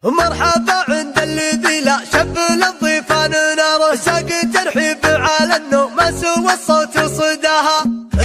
مرحبا عند الذي لا شب للضيفان ناره ساق ترحيب على النوماس والصوت صداها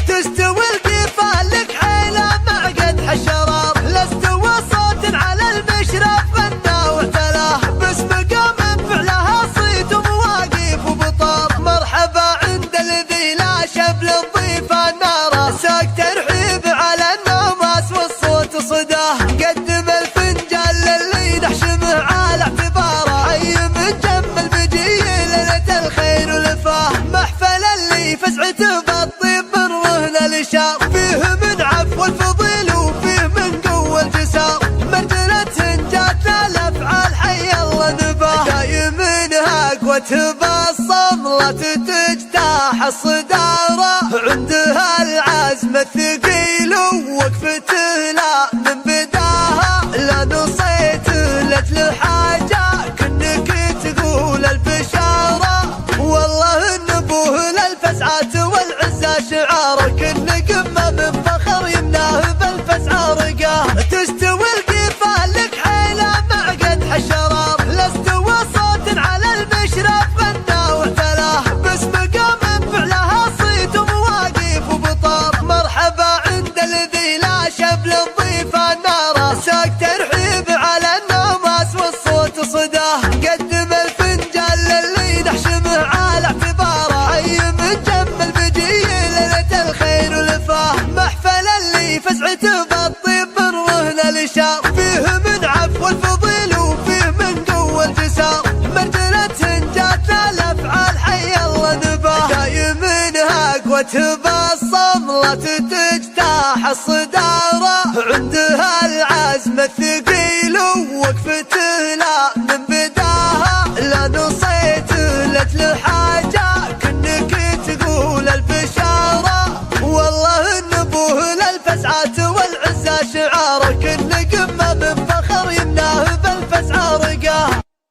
تستوي الضيفان لك عيلة مع قدح الشرار لاستوى صوت على المشرف فنا واعتلاه بس مقام فعلها صيت ومواقف وبطار مرحبا عند الذي لا شب للضيفان ناره ساق ترحيب على النوماس والصوت صداه قدم الفنجان للي نحشمه على اعتباره اي مجمل بجي ليلة الخير ولفاه محفل اللي فزعته بالطيب من رهن الاشار فيه من عفو الفضيل وفيه من قوة الجسار مرجلة جات الافعال حي الله نباه دايمينها قوة بالصم لا تجتاح الصدارة عندها العزم الثقيل ووقفته لا من بداها لا نصيت لجل حاجة كنك تقول البشارة والله النبوه للفزعات والعزة شعاره كن قمة من فخر يمناه بالفزعة رقاه تستوي القيفان لك حيلة مع قدح الشرار لاستوى صوت على المشرف فنا واعتلاه بس مقام فعلها صيت ومواقف وبطار مرحبا عند الذي لا شب للضيفان ناره ساق ترحيب على النوماس والصوت صداه قدم الفنجان للي نحشمه على اعتباره اي مجمل بجي ليلة الخير ولفاه محفل اللي فزعته بالطيب من رهن الاشار فيه من عفو الفضيل وفيه من قوة الجسار مرجلة جات الافعال حي الله نباه دايمينها قوة بالصم لا تجتاح الصدارة عندها العزم الثقيل ووقفته لا من بداها لا نصيت لجل حاجة كنك تقول البشارة والله النبوه للفزعات والعزة شعاره كن قمة من